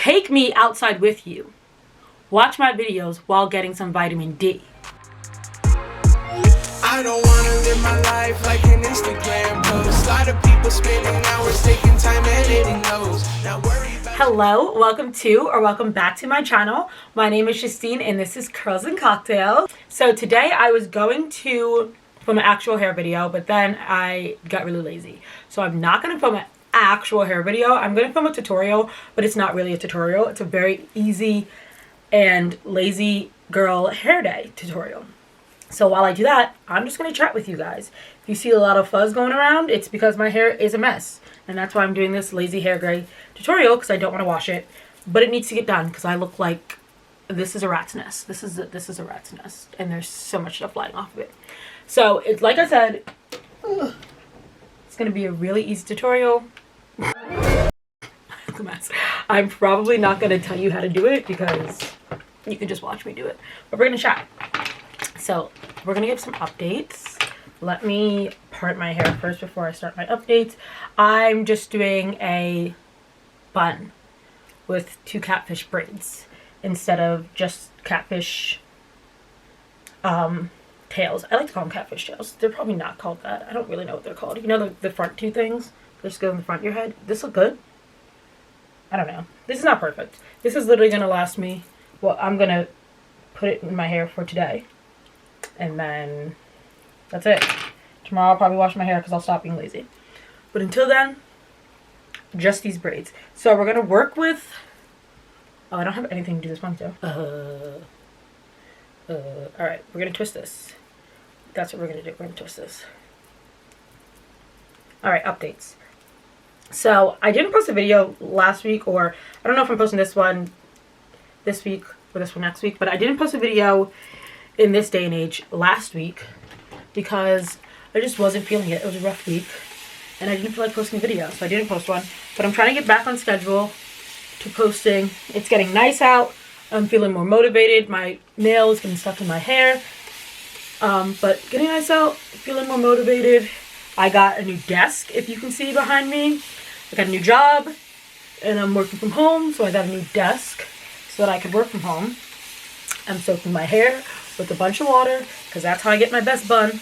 Take me outside with you. Watch my videos while getting some vitamin D. I don't wanna live my life like an Instagram post. A lot of people spending hours taking time editing those. Not worry about. Hello, welcome to or welcome back to my channel. My name is Justine and this is Curls and Cocktails. So today I was going to film an actual hair video, but then I got really lazy. So I'm not gonna film an actual hair video. I'm gonna film a tutorial, but it's not really a tutorial. It's a very easy and lazy girl hair day tutorial. So while I do that, I'm just going to chat with you guys. If you see a lot of fuzz going around, it's because my hair is a mess. And that's why I'm doing this lazy hair gray tutorial, because I don't want to wash it. But it needs to get done because I look like this is a rat's nest. This is a rat's nest. And there's so much stuff flying off of it. So it's like I said, it's going to be a really easy tutorial. It's a mess. I'm probably not going to tell you how to do it because you can just watch me do it. But we're going to chat. So we're going to give some updates. Let me part my hair first before I start my updates. I'm just doing a bun with 2 catfish braids instead of just catfish tails. I like to call them catfish tails. They're probably not called that. I don't really know what they're called. You know the front 2 things? They just go in the front of your head. This look good? I don't know. This is not perfect. This is literally going to last me. Well, I'm going to put it in my hair for today. And then that's it. Tomorrow I'll probably wash my hair because I'll stop being lazy. But until then, just these braids. So we're going to work with... Oh, I don't have anything to do this one too. Alright, we're going to twist this. That's what we're going to do. We're going to twist this. Alright, updates. So I didn't post a video last week, or I don't know if I'm posting this one this week or this one next week, but I didn't post a video in this day and age last week because I just wasn't feeling it. It was a rough week and I didn't feel like posting a video, so I didn't post one. But I'm trying to get back on schedule to posting. It's getting nice out. I'm feeling more motivated. My nail is getting stuck in my hair. But getting nice out, feeling more motivated. I got a new desk, if you can see behind me. I got a new job and I'm working from home, so I got a new desk so that I could work from home. I'm soaking my hair with a bunch of water because that's how I get my best bun,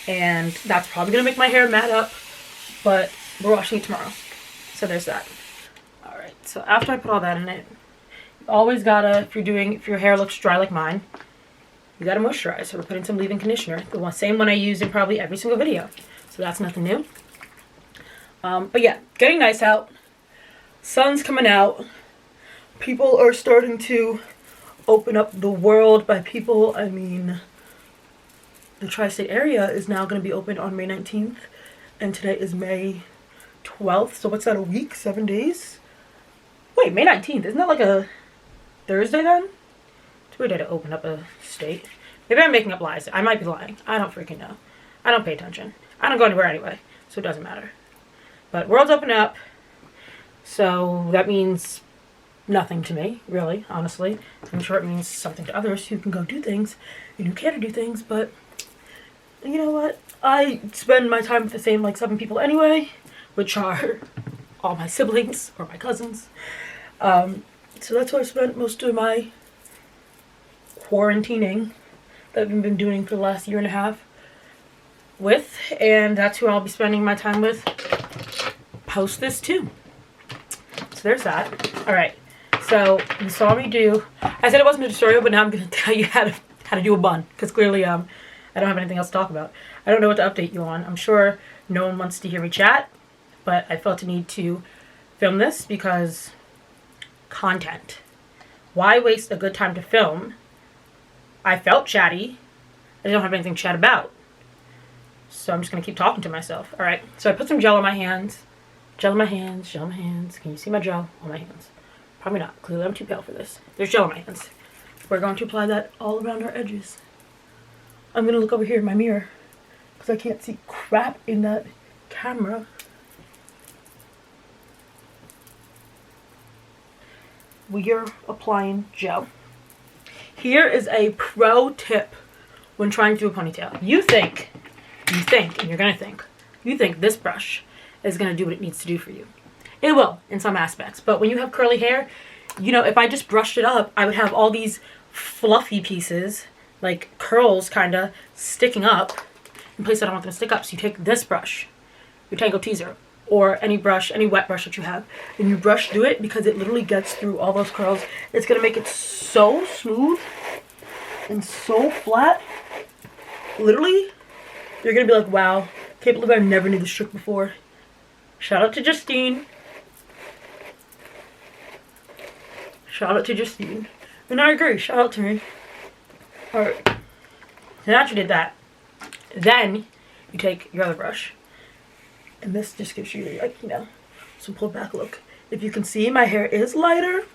and that's probably gonna make my hair matte up, but we're washing it tomorrow, so there's that. All right, so after I put all that in it, you always gotta, if your hair looks dry like mine, you gotta moisturize. So we're putting some leave-in conditioner, the same one I use in probably every single video, so that's nothing new. But yeah, getting nice out, sun's coming out, people are starting to open up the world. By people, I mean the tri-state area is now going to be open on May 19th, and today is May 12th, so what's that, a week? 7 days? Wait, May 19th, isn't that like a Thursday then? It's a weird day to open up a state. Maybe I'm making up lies. I might be lying. I don't freaking know. I don't pay attention. I don't go anywhere anyway, so it doesn't matter. But world's open up, so that means nothing to me, really, honestly. I'm sure it means something to others who can go do things and who care to do things, but you know what? I spend my time with the same like 7 people anyway, which are all my siblings or my cousins. So that's who I spent most of my quarantining that I've been doing for the last 1.5 years with, and that's who I'll be spending my time with post this too. So there's that. Alright. So you saw me do, I said it wasn't a tutorial, but now I'm going to tell you how to do a bun, because clearly I don't have anything else to talk about. I don't know what to update you on. I'm sure no one wants to hear me chat, but I felt a need to film this because content. Why waste a good time to film? I felt chatty. I don't have anything to chat about. So I'm just going to keep talking to myself. Alright, so I put some gel on my hands. Gel on my hands, gel on my hands. Can you see my gel on my hands? Probably not. Clearly I'm too pale for this. There's gel on my hands. We're going to apply that all around our edges. I'm going to look over here in my mirror because I can't see crap in that camera. We are applying gel. Here is a pro tip when trying to do a ponytail. You think, and you're going to think, you think this brush is going to do what it needs to do for you. It will in some aspects. But when you have curly hair, you know, if I just brushed it up, I would have all these fluffy pieces, like curls kind of, sticking up in places I don't want them to stick up. So you take this brush, your Tangle Teaser, or any brush, any wet brush that you have, and you brush through it because it literally gets through all those curls. It's going to make it so smooth and so flat. Literally, you're going to be like, wow, can't believe I never knew this trick before. Shout out to Justine. Shout out to Justine. And I agree, shout out to me. Alright. So now that you did that, then you take your other brush. And this just gives you, like, you know, some pulled back look. If you can see, my hair is lighter.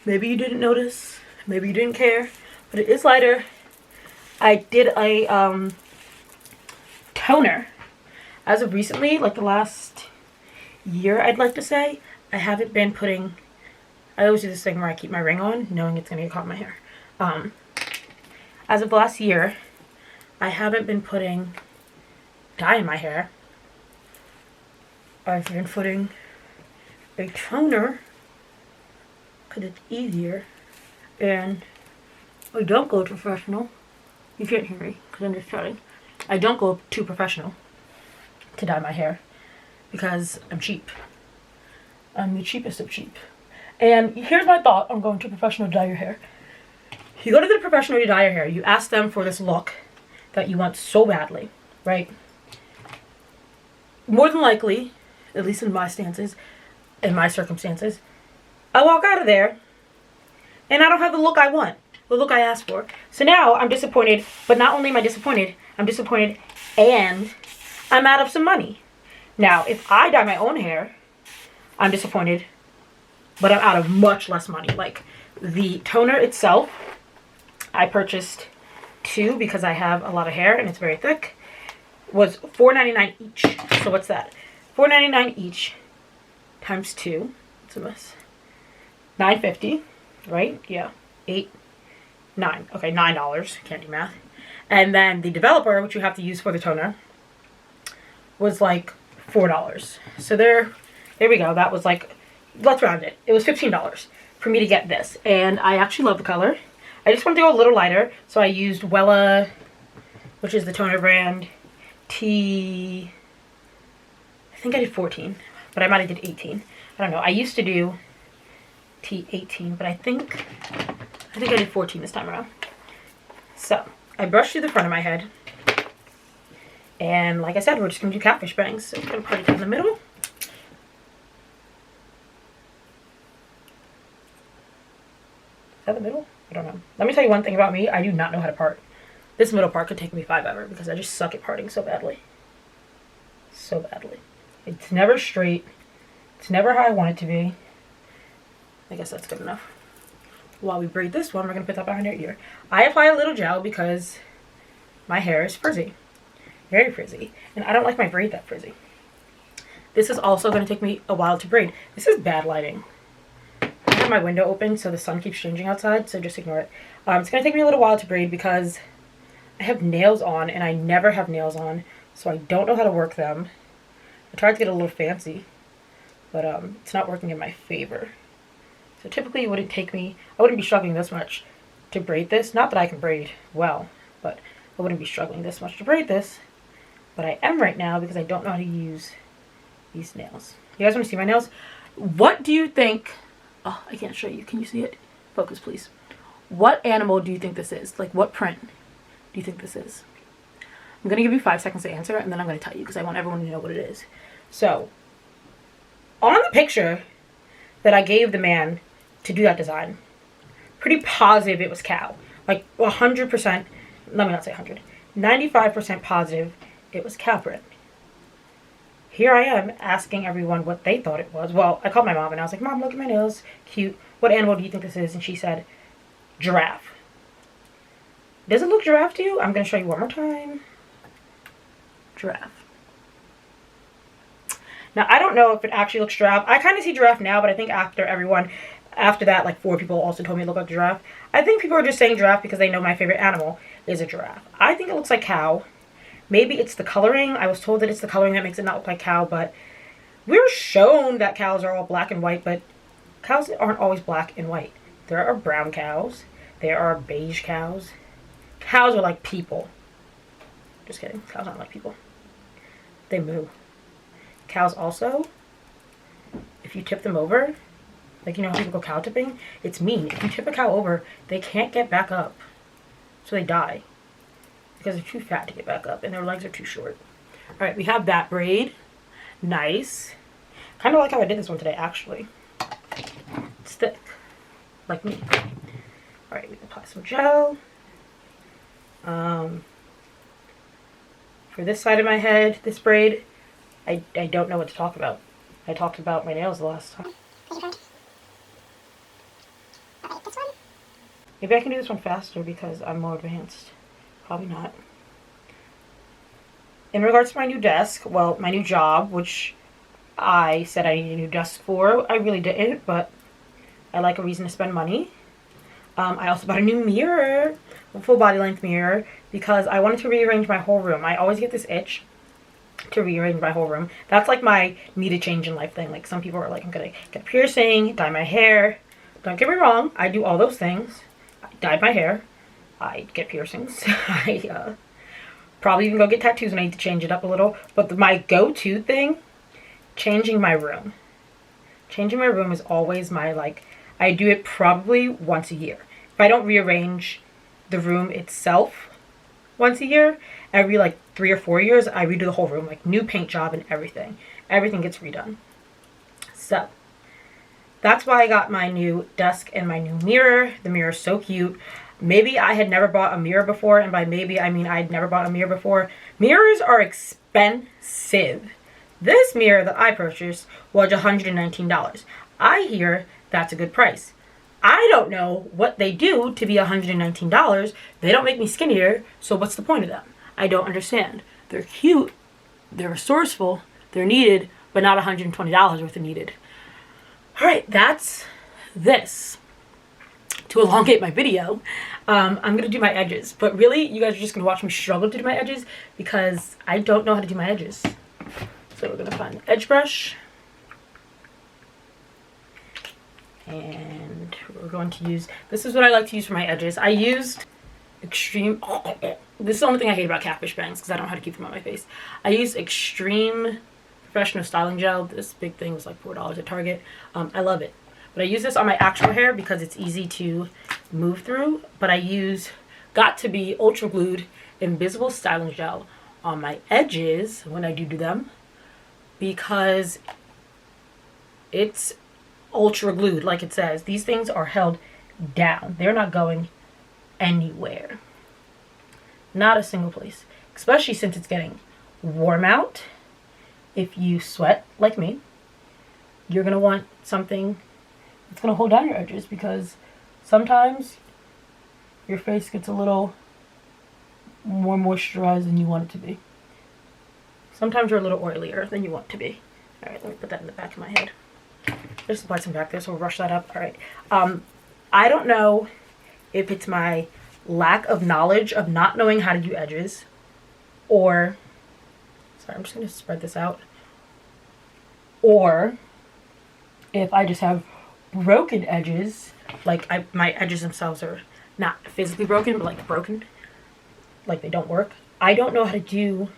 Maybe you didn't notice. Maybe you didn't care. But it is lighter. I did a toner. As of recently, like the last year, I'd like to say, I haven't been putting... I always do this thing where I keep my ring on, knowing it's going to get caught in my hair. As of the last year, I haven't been putting dye in my hair. I've been putting a toner because it's easier, and I don't go professional. You can't hear me because I'm just chatting. I don't go too professional to dye my hair because I'm cheap. I'm the cheapest of cheap. And here's my thought on going to a professional to dye your hair. You go to the professional to dye your hair, you ask them for this look that you want so badly, right? More than likely, at least in my stances, in my circumstances, I walk out of there and I don't have the look I want, the look I asked for. So now I'm disappointed, but not only am I disappointed, I'm disappointed and I'm out of some money. Now, if I dye my own hair, I'm disappointed, but I'm out of much less money. Like, the toner itself, I purchased 2 because I have a lot of hair and it's very thick, was $4.99 each. So what's that? $4.99 each times 2. What's a mess? $9.50, right? Yeah. 8, 9. Okay, $9. Can't do math. And then the developer, which you have to use for the toner, was like $4. So there we go. That was like, let's round it. It was $15 for me to get this. And I actually love the color. I just wanted to go a little lighter. So I used Wella, which is the toner brand, I think I did 14, but I might have did 18. I don't know. I used to do T18, but I think I did 14 this time around. So I brushed through the front of my head. And like I said, we're just going to do Catfish Bangs. So I'm going to put it in the middle. Is that the middle? I don't know. Let me tell you one thing about me. I do not know how to part. This middle part could take me 5 ever because I just suck at parting so badly. So badly. It's never straight. It's never how I want it to be. I guess that's good enough. While we braid this one, we're going to put that behind our ear. I apply a little gel because my hair is frizzy. Very frizzy. And I don't like my braid that frizzy. This is also going to take me a while to braid. This is bad lighting. I have my window open so the sun keeps changing outside, so just ignore it. It's going to take me a little while to braid because I have nails on and I never have nails on, so I don't know how to work them. I tried to get a little fancy, but it's not working in my favor. So typically it wouldn't take me, I wouldn't be struggling this much to braid this. Not that I can braid well, but I wouldn't be struggling this much to braid this. But I am right now because I don't know how to use these nails. You guys want to see my nails? What do you think? Oh, I can't show you. Can you see it? Focus, please. What animal do you think this is? Like, what print do you think this is? I'm going to give you 5 seconds to answer, and then I'm going to tell you because I want everyone to know what it is. So, on the picture that I gave the man to do that design, pretty positive it was cow. Like, 100%, let me not say 100, 95% positive it was cow print. Here I am asking everyone what they thought it was. Well, I called my mom and I was like, Mom, look at my nails. Cute. What animal do you think this is? And she said, giraffe. Does it look giraffe to you? I'm going to show you one more time. Giraffe. Now, I don't know if it actually looks giraffe. I kind of see giraffe now, but I think after that, like 4 people also told me it looked like giraffe. I think people are just saying giraffe because they know my favorite animal is a giraffe. I think it looks like cow. Maybe it's the coloring. I was told that it's the coloring that makes it not look like cow, but we're shown that cows are all black and white, but cows aren't always black and white. There are brown cows. There are beige cows. Cows are like people. Just kidding. Cows aren't like people. They moo. Cows also, if you tip them over, like you know how people go cow tipping? It's mean. If you tip a cow over, they can't get back up. So they die. Because they're too fat to get back up and their legs are too short. Alright, we have that braid. Nice. Kind of like how I did this one today, actually. It's thick. Like me. Alright, we can apply some gel. For this side of my head, this braid, I don't know what to talk about. I talked about my nails the last time. Maybe I can do this one faster because I'm more advanced. Probably not. In regards to my new desk, well, my new job, which I said I need a new desk for, I really didn't, but I like a reason to spend money. I also bought a new mirror, a full body length mirror, because I wanted to rearrange my whole room. I always get this itch to rearrange my whole room. That's like my need a change in life thing. Like some people are like, I'm gonna get a piercing, dye my hair. Don't get me wrong, I do all those things. I dyed my hair. I get piercings. I probably even go get tattoos when I need to change it up a little. But my go-to thing, changing my room. Changing my room is always my, like, I do it probably once a year. If I don't rearrange the room itself once a year, every like 3 or 4 years, I redo the whole room. Like new paint job and everything. Everything gets redone. So, that's why I got my new desk and my new mirror. The mirror is so cute. Maybe I had never bought a mirror before, and by maybe I mean I'd never bought a mirror before. Mirrors are expensive. This mirror that I purchased was $119. I hear that's a good price. I don't know what they do to be $119. They don't make me skinnier, so what's the point of them? I don't understand. They're cute, they're resourceful, they're needed, but not $120 worth of needed. Alright, that's this. To elongate my video, I'm going to do my edges. But really, you guys are just going to watch me struggle to do my edges because I don't know how to do my edges. So we're going to find the edge brush. And we're going to use, this is what I like to use for my edges. I used Extreme, this is the only thing I hate about Catfish Bangs because I don't know how to keep them on my face. I used Extreme Professional Styling Gel. This big thing was like $4 at Target. I love it. But I use this on my actual hair because it's easy to move through. But I use Got To Be Ultra Glued Invisible Styling Gel on my edges when I do them because it's ultra glued, like it says. These things are held down. They're not going anywhere. Not a single place. Especially since it's getting warm out. If you sweat like me, you're going to want something it's going to hold down your edges because sometimes your face gets a little more moisturized than you want it to be. Sometimes you're a little oilier than you want to be. Alright, let me put that in the back of my head. Just apply some back there, so we'll brush that up. Alright. I don't know if it's my lack of knowledge of not knowing how to do edges or... Sorry, I'm just going to spread this out. Or if I just have broken edges, like my edges themselves are not physically broken, but like broken, like they don't work. I don't know how to do.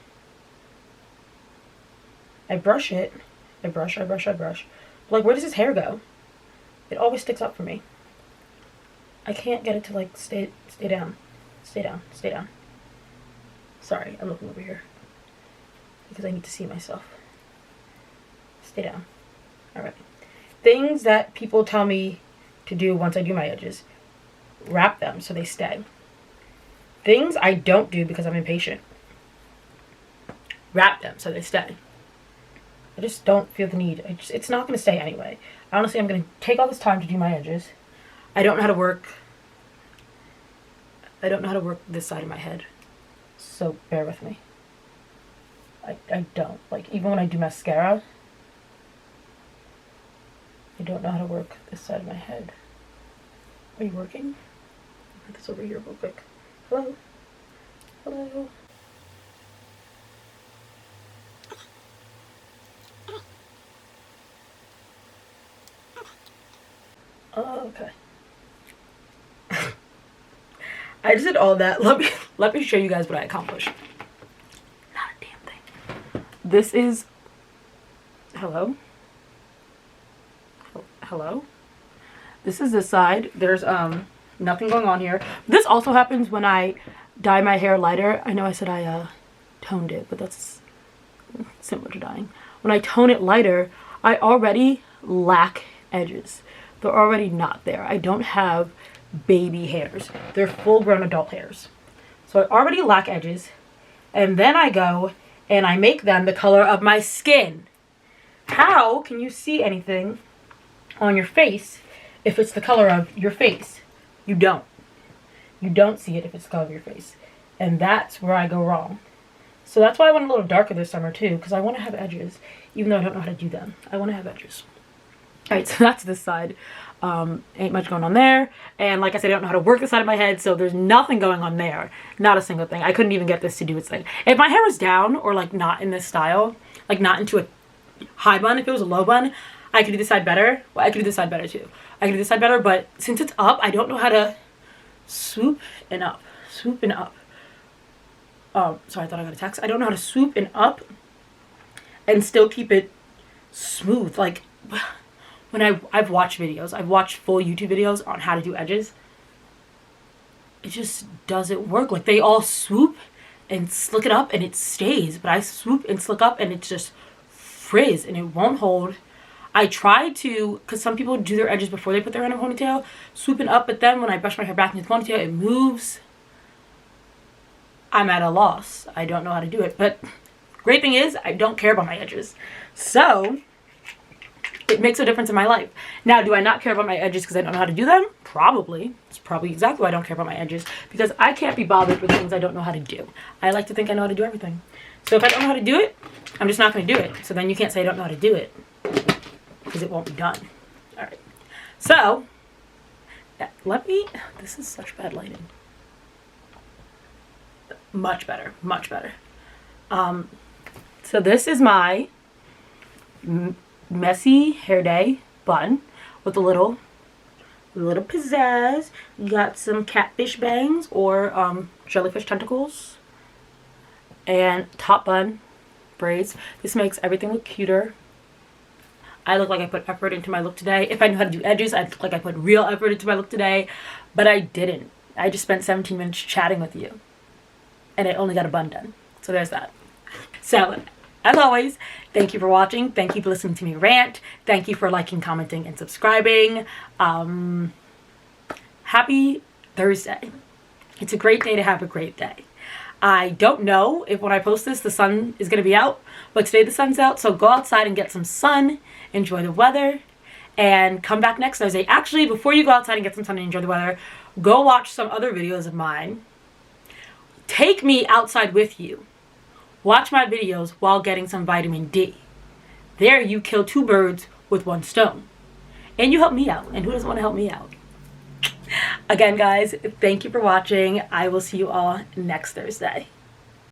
I brush it, I brush. Like, where does his hair go? It always sticks up for me. I can't get it to like stay down. Sorry, I'm looking over here because I need to see myself. Stay down. All right. Things that people tell me to do once I do my edges. Wrap them so they stay. Things I don't do because I'm impatient. Wrap them so they stay. I just don't feel the need. It's not going to stay anyway. Honestly, I'm going to take all this time to do my edges. I don't know how to work this side of my head. So bear with me. I don't. Like, even when I do mascara, I don't know how to work this side of my head. Are you working? I'll put this over here real quick. Hello? Hello? Okay. I just did all that. Let me show you guys what I accomplished. Not a damn thing. This is... Hello? Hello? This is this side. There's nothing going on here. This also happens when I dye my hair lighter. I know I said I toned it, but that's similar to dyeing. When I tone it lighter, I already lack edges. They're already not there. I don't have baby hairs. They're full-grown adult hairs. So I already lack edges. And then I go and I make them the color of my skin. How can you see anything on your face if it's the color of your face? You don't. You don't see it if it's the color of your face. And that's where I go wrong. So that's why I went a little darker this summer too, because I want to have edges, even though I don't know how to do them. I want to have edges. Alright, so that's this side. Ain't much going on there. And like I said, I don't know how to work the side of my head, so there's nothing going on there. Not a single thing. I couldn't even get this to do its thing. If my hair was down, or like not in this style, like not into a high bun, if it was a low bun, I could do this side better. Well, I could do this side better too. I could do this side better, but since it's up, I don't know how to swoop and up. Swoop and up. Sorry, I thought I got a text. I don't know how to swoop and up and still keep it smooth. Like, when I've watched videos, I've watched full YouTube videos on how to do edges. It just doesn't work. Like, they all swoop and slick it up and it stays. But I swoop and slick up and it just frizz and it won't hold. I try to, because some people do their edges before they put their hair in a ponytail, swooping up, but then when I brush my hair back into the ponytail, it moves. I'm at a loss. I don't know how to do it. But great thing is, I don't care about my edges. So, it makes a difference in my life. Now, do I not care about my edges because I don't know how to do them? Probably. It's probably exactly why I don't care about my edges. Because I can't be bothered with things I don't know how to do. I like to think I know how to do everything. So if I don't know how to do it, I'm just not going to do it. So then you can't say I don't know how to do it. Because it won't be done. Alright. So, this is such bad lighting. Much better. Much better. So this is my messy hair day bun with a little pizzazz. You got some catfish bangs or jellyfish tentacles. And top bun braids. This makes everything look cuter. I look like I put effort into my look today. If I knew how to do edges, I'd look like I put real effort into my look today. But I didn't. I just spent 17 minutes chatting with you. And I only got a bun done. So there's that. So, as always, thank you for watching. Thank you for listening to me rant. Thank you for liking, commenting, and subscribing. Happy Thursday. It's a great day to have a great day. I don't know if when I post this, the sun is going to be out. But today the sun's out. So go outside and get some sun. Enjoy the weather. And come back next Thursday. Actually, before you go outside and get some sun and enjoy the weather, go watch some other videos of mine. Take me outside with you. Watch my videos while getting some vitamin D. There you kill 2 birds with 1 stone. And you help me out. And who doesn't want to help me out? Again, guys, thank you for watching. I will see you all next Thursday.